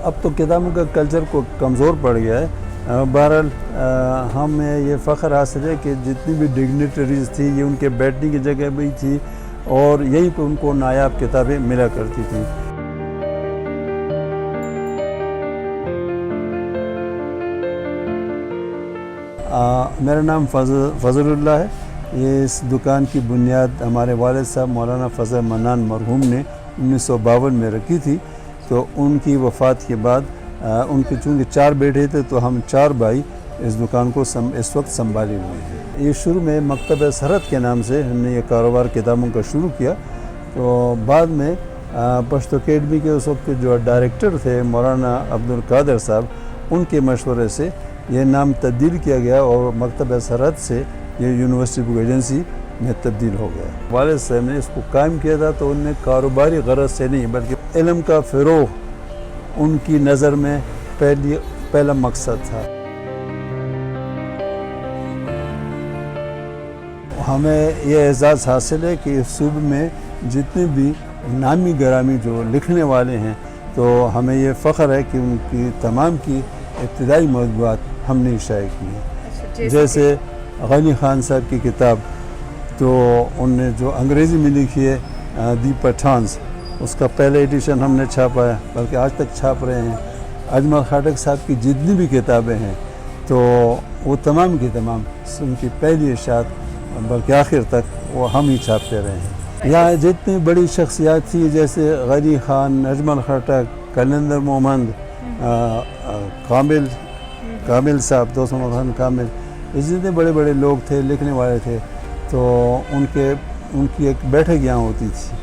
اب تو کتابوں کا کلچر کو کمزور پڑ گیا ہے. بہرحال ہمیں یہ فخر حاصل ہے کہ جتنی بھی ڈگنیٹریز تھی یہ ان کے بیٹھنے کی جگہ بھی تھی اور یہیں پہ ان کو نایاب کتابیں ملا کرتی تھیں. میرا نام فضل اللہ ہے. یہ اس دکان کی بنیاد ہمارے والد صاحب مولانا فضل منان مرحوم نے 1952 میں رکھی تھی. تو ان کی وفات کے بعد ان کے چونکہ 4 بیٹے تھے تو ہم 4 بھائی اس دکان کو اس وقت سنبھالے ہوئے ہیں. یہ شروع میں مکتبہ سرحد کے نام سے ہم نے یہ کاروبار کتابوں کا شروع کیا. تو بعد میں پشتو اکیڈمی کے اس وقت جو ڈائریکٹر تھے مولانا عبدالقادر صاحب، ان کے مشورے سے یہ نام تبدیل کیا گیا اور مکتبہ سرحد سے یہ یونیورسٹی بک ایجنسی میں تبدیل ہو گیا. والد صاحب نے اس کو قائم کیا تھا تو انہوں نے کاروباری غرض سے نہیں بلکہ علم کا فروغ ان کی نظر میں پہلا مقصد تھا. ہمیں یہ اعزاز حاصل ہے کہ صوبے میں جتنے بھی نامی گرامی جو لکھنے والے ہیں تو ہمیں یہ فخر ہے کہ ان کی تمام کی ابتدائی مطبوعات ہم نے شائع کی ہیں. جیسے غنی خان صاحب کی کتاب تو ان نے جو انگریزی میں لکھی ہے دی پٹھانس، اس کا پہلا ایڈیشن ہم نے چھاپا ہے بلکہ آج تک چھاپ رہے ہیں. اجمل خاٹک صاحب کی جتنی بھی کتابیں ہیں تو وہ تمام کی تمام ان کی پہلی اشاعت بلکہ آخر تک وہ ہم ہی چھاپتے رہے ہیں. یہاں جتنی بڑی شخصیات تھی جیسے غنی خان، اجمل خاٹک، کلندر مومند، کامل صاحب، دوست محمد خان کامل، جتنے بڑے بڑے لوگ تھے لکھنے والے تھے تو ان کی ایک بیٹھک یہاں ہوتی تھی.